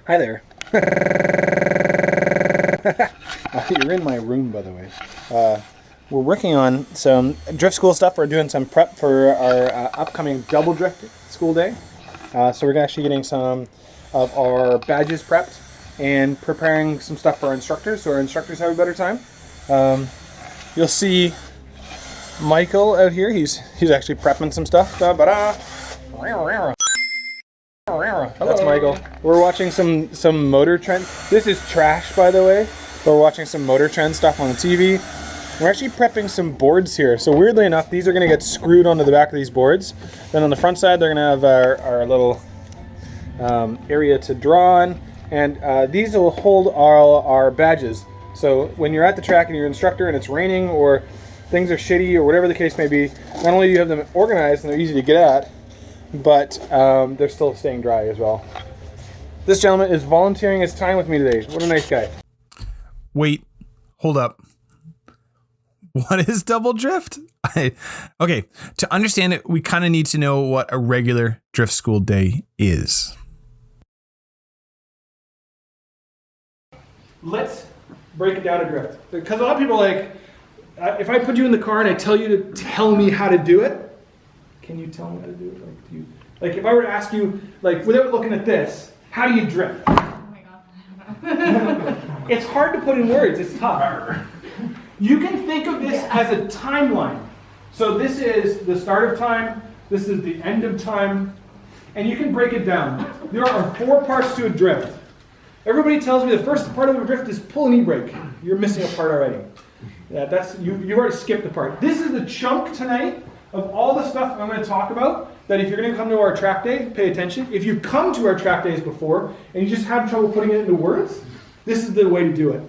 Hi there. You're in my room, by the way. We're working on some drift school stuff. We're doing some prep for our upcoming double drift school day. So we're actually getting some of our badges prepped and preparing some stuff for our instructors, so our instructors have a better time. You'll see Michael out here. He's actually prepping some stuff. That's Michael. We're watching some Motor Trend. This is trash, by the way. But we're watching some Motor Trend stuff on the TV. We're actually prepping some boards here. So weirdly enough, these are going to get screwed onto the back of these boards. Then on the front side, they're going to have our little area to draw on. And these will hold all our badges. So when you're at the track and you're an instructor and it's raining or things are shitty or whatever the case may be, not only do you have them organized and they're easy to get at, but they're still staying dry as well. This gentleman is volunteering his time with me today. What a nice guy. Wait, hold up. What is double drift? Okay, to understand it, we kind of need to know what a regular drift school day is. Let's break it down to drift. Because a lot of people are like, if I put you in the car and I tell you to tell me how to do it, can you tell me how to do it? Like if I were to ask you, like without looking at this, how do you drift? Oh my god, I don't know. It's hard to put in words, it's tough. You can think of this as a timeline. So this is the start of time, this is the end of time, and you can break it down. There are 4 parts to a drift. Everybody tells me the first part of a drift is pull an e-brake. You're missing a part already. Yeah, that's you've already skipped the part. This is the chunk tonight of all the stuff I'm going to talk about, that if you're going to come to our track day, pay attention. If you've come to our track days before and you just have trouble putting it into words, this is the way to do it.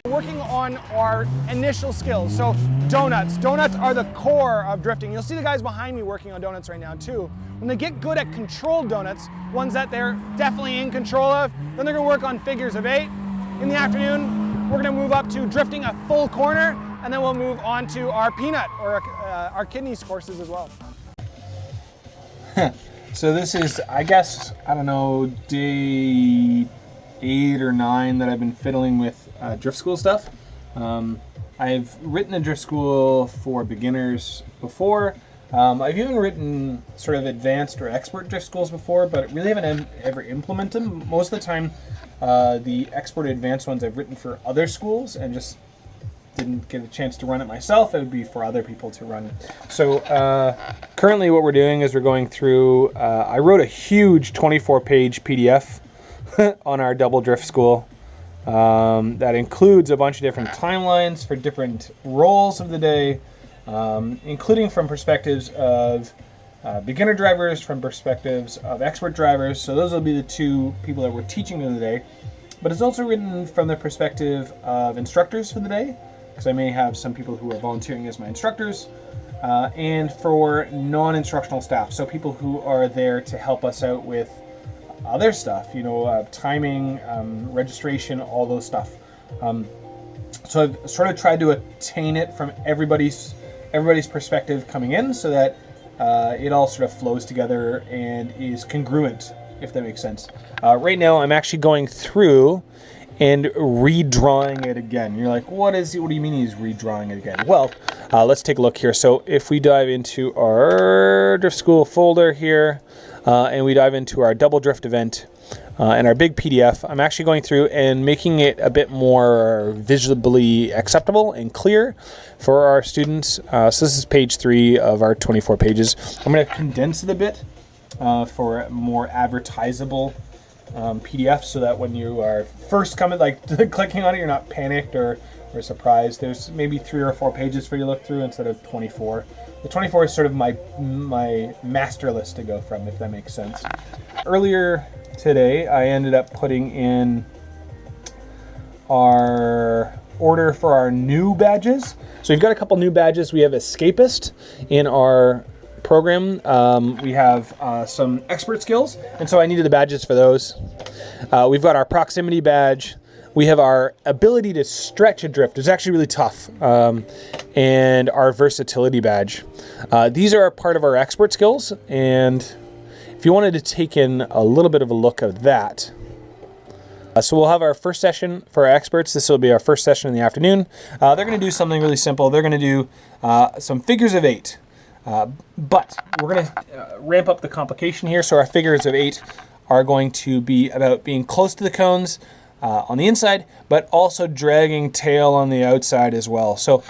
Working on our initial skills. So donuts. Donuts are the core of drifting. You'll see the guys behind me working on donuts right now too. When they get good at controlled donuts, ones that they're definitely in control of, then they're going to work on figures of 8. In the afternoon, we're going to move up to drifting a full corner, and then we'll move on to our peanut or our kidneys courses as well. So this is, I guess, I don't know, day 8 or 9 that I've been fiddling with drift school stuff. I've written a drift school for beginners before. I've even written sort of advanced or expert drift schools before, but really haven't ever implemented them. Most of the time, the expert or advanced ones I've written for other schools and just didn't get a chance to run it myself. It would be for other people to run. So currently what we're doing is we're going through, I wrote a huge 24-page PDF on our double drift school that includes a bunch of different timelines for different roles of the day, including from perspectives of beginner drivers, from perspectives of expert drivers. So those will be the 2 people that we're teaching in the day. But it's also written from the perspective of instructors for the day, because I may have some people who are volunteering as my instructors, and for non-instructional staff, so people who are there to help us out with other stuff, you know, timing, registration, all those stuff. So I've sort of tried to attain it from everybody's perspective coming in, so that it all sort of flows together and is congruent, if that makes sense. Right now I'm actually going through and redrawing it again. You're like, what do you mean he's redrawing it again? Well, let's take a look here. So if we dive into our drift school folder here, and we dive into our double drift event and our big PDF, I'm actually going through and making it a bit more visibly acceptable and clear for our students. So this is page 3 of our 24 pages. I'm going to condense it a bit for a more advertisable PDF, so that when you are first coming, like clicking on it, you're not panicked or surprised. There's maybe 3 or 4 pages for you to look through instead of 24. The 24 is sort of my master list to go from, if that makes sense. Earlier today, I ended up putting in our order for our new badges. So we've got a couple new badges. We have Escapist in our program. We have some expert skills, and so I needed the badges for those. We've got our proximity badge. we have our ability to stretch a drift. It's actually really tough. And our versatility badge. These are a part of our expert skills, and if you wanted to take in a little bit of a look at that. So we'll have our first session for our experts. This will be our first session in the afternoon. They're going to do something really simple. They're going to do some figures of 8. But we're going to ramp up the complication here. So our figures of 8 are going to be about being close to the cones on the inside, but also dragging tail on the outside as well. So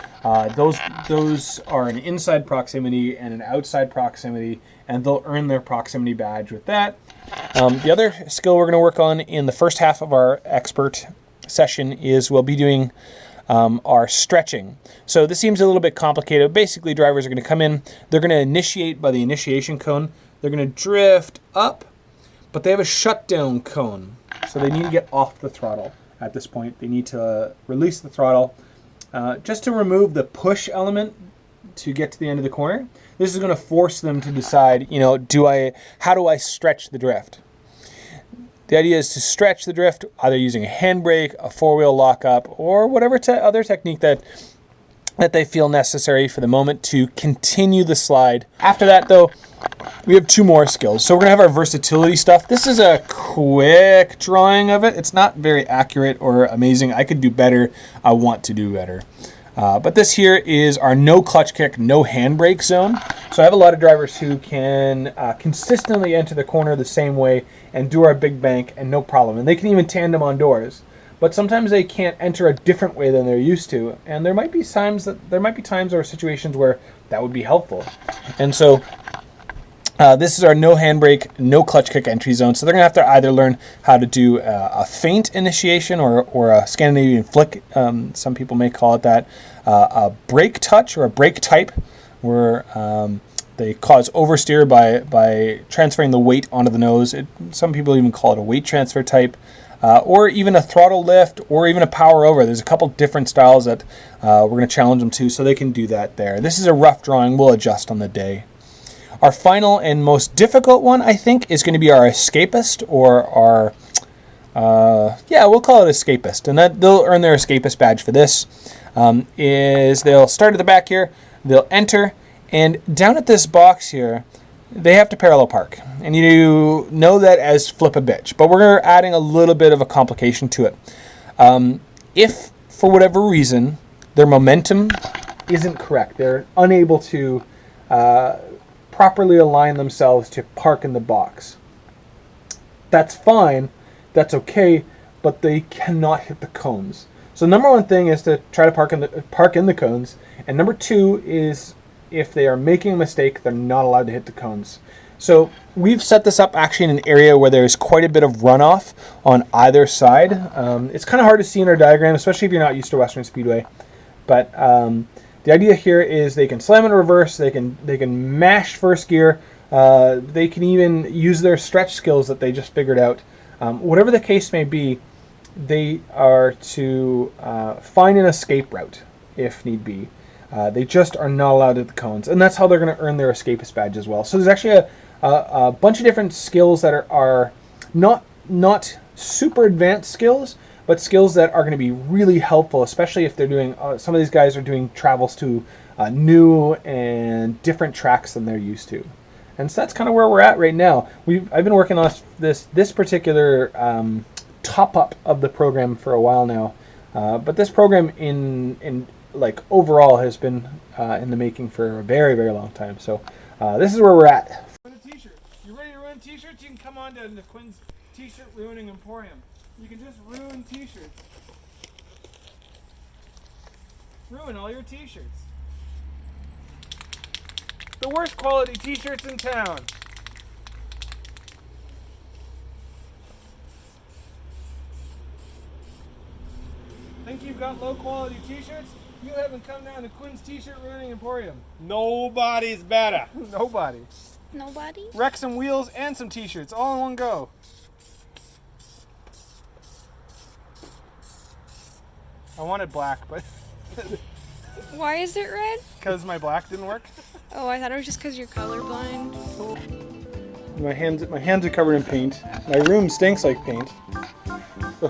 those are an inside proximity and an outside proximity, and they'll earn their proximity badge with that. The other skill we're going to work on in the first half of our expert session is we'll be doing our stretching. So this seems a little bit complicated. Basically, drivers are going to come in, they're going to initiate by the initiation cone, they're going to drift up, but they have a shutdown cone. So they need to get off the throttle at this point. They need to release the throttle just to remove the push element to get to the end of the corner. This is going to force them to decide, how do I stretch the drift? The idea is to stretch the drift either using a handbrake, a four-wheel lockup, or whatever other technique that they feel necessary for the moment to continue the slide. After that, though, we have 2 more skills. So we're going to have our versatility stuff. This is a quick drawing of it. It's not very accurate or amazing. I could do better. I want to do better. But this here is our no clutch kick, no handbrake zone. So I have a lot of drivers who can consistently enter the corner the same way and do our big bank and no problem. And they can even tandem on doors. But sometimes they can't enter a different way than they're used to. And there might be times or situations where that would be helpful. And so this is our no handbrake, no clutch kick entry zone. So they're going to have to either learn how to do a feint initiation or a Scandinavian flick. Some people may call it that. A brake touch or a brake type, where they cause oversteer by transferring the weight onto the nose. Some people even call it a weight transfer type. Or even a throttle lift, or even a power over. There's a couple different styles that we're going to challenge them to, so they can do that there. This is a rough drawing. We'll adjust on the day. Our final and most difficult one, I think, is going to be our escapist, or our, we'll call it escapist. And they'll earn their escapist badge for this. They'll start at the back here, they'll enter, and down at this box here, they have to parallel park. And you know that as flip a bitch, but we're adding a little bit of a complication to it. If, for whatever reason, their momentum isn't correct, they're unable to properly align themselves to park in the box, that's fine, that's okay, but they cannot hit the cones. So number 1 thing is to try to park in the cones, and number 2 is if they are making a mistake, they're not allowed to hit the cones. So we've set this up actually in an area where there's quite a bit of runoff on either side. It's kind of hard to see in our diagram, especially if you're not used to Western Speedway. But the idea here is they can slam in reverse, they can mash first gear, they can even use their stretch skills that they just figured out. Whatever the case may be, they are to find an escape route if need be. They just are not allowed at the cones, and that's how they're going to earn their escapist badge as well. So there's actually a bunch of different skills that are not super advanced skills, but skills that are going to be really helpful, especially if they're doing, some of these guys are doing travels to new and different tracks than they're used to. And so that's kind of where we're at right now. I've been working on this particular top-up of the program for a while now, but this program in overall has been in the making for a very, very long time. So this is where we're at. T-shirt. You ready to ruin t-shirts? You can come on to Quinn's T-shirt ruining emporium. You can just ruin t-shirts. Ruin all your t-shirts. The worst quality t-shirts in town. Think you've got low quality t-shirts? You haven't come down to Quinn's T-shirt ruining emporium. Nobody's better. Nobody. Nobody? Wreck some wheels and some t-shirts all in one go. I wanted black, but Why is it red? because my black didn't work. Oh, I thought it was just because you're colorblind. My hands are covered in paint. My room stinks like paint.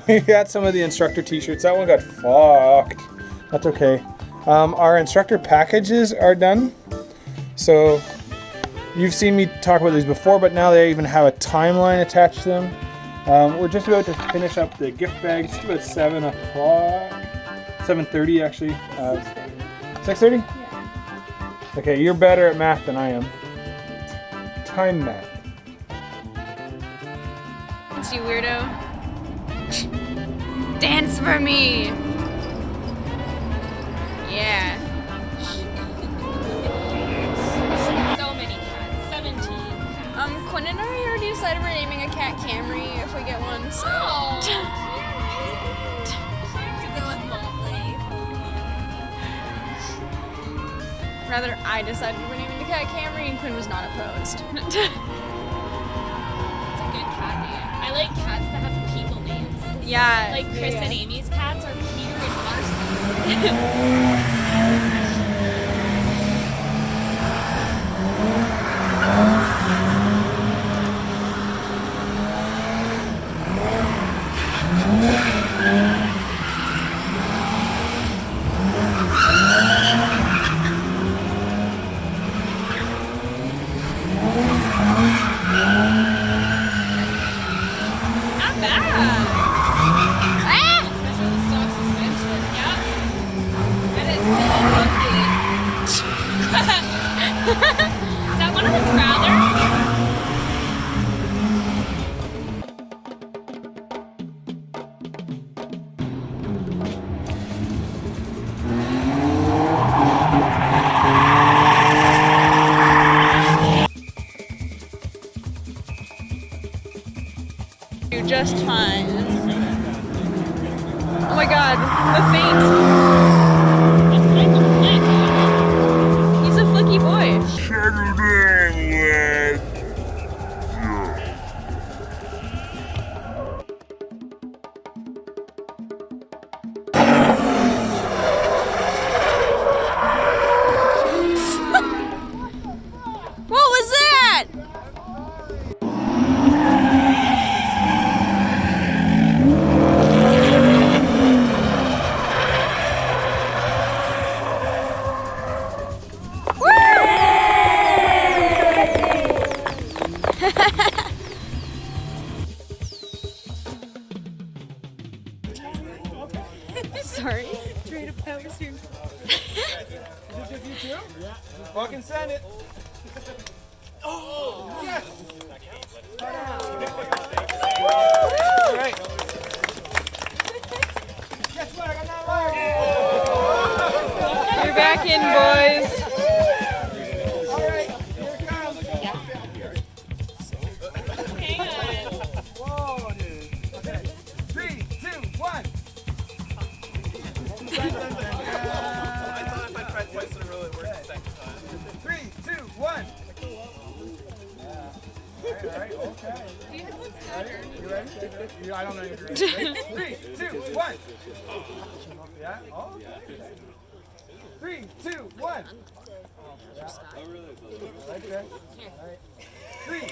We got some of the instructor t-shirts. That one got fucked. That's okay. Our instructor packages are done. So you've seen me talk about these before, but now they even have a timeline attached to them. We're just about to finish up the gift bags. It's about 7 o'clock. 7:30 actually. 6:30? Yeah. Okay, you're better at math than I am. Time math. It's you weirdo. Dance for me! Yeah. So many cats. 17. Quinn and I already decided we're naming a cat Camry if we get one, so. Oh, to go with Motley. Rather, I decided we're naming the cat Camry and Quinn was not opposed. It's a good cat name. I like cats that have people names. Yeah. Like Chris and Amy's cats are Peter and Marcy. Not bad. Ah! Especially the stock suspension. Yep. That is so lucky. Is that one of the Crowthers? You're just fine. Oh my god, the faint. That's kind of flick. He's a flicky boy. What was that? Sorry. Fucking send it. Oh, yes. All right. Guess what? I got that You're back in, boys. All right, here it comes. Hang on. Whoa, dude. Okay. 3, 2, 1. I thought if I tried twice in a row, it worked the second time. 3, 2, 1. All right, okay. You ready? I don't know if you're ready. 3, 2, 1. Yeah? Oh, okay. 3, 2, 1. Yeah. Right there. All right. 3, 2,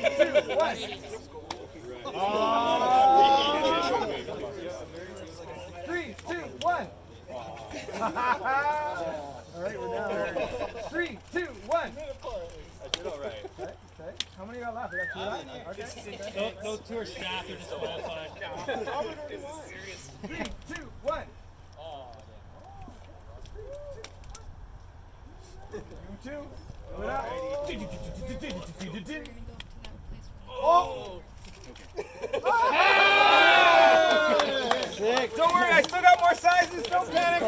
1. Oh. 3, 2, 1. All right, we're down. 3, 2, 1. I did all right. Okay. How many got left? We got 2 left. Okay. Those two are strapped. They're just qualifying. 3, 2, 1. You too. Go it out. Oh! Sick. Don't worry, I still got more sizes. Don't panic.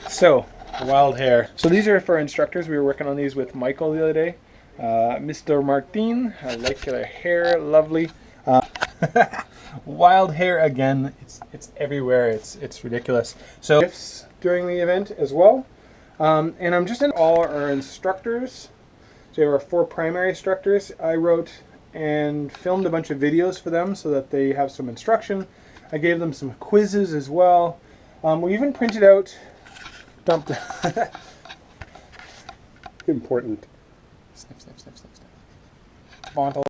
So, wild hair. So these are for instructors. We were working on these with Michael the other day. Mr. Martin, I like their hair, lovely. Wild hair again. It's everywhere. It's ridiculous. So gifts during the event as well. And I'm just in all our instructors. So we have our 4 primary instructors. I wrote and filmed a bunch of videos for them so that they have some instruction. I gave them some quizzes as well. We even printed out, dumped Important. Snip, snip, snip, snip, snip. Montal.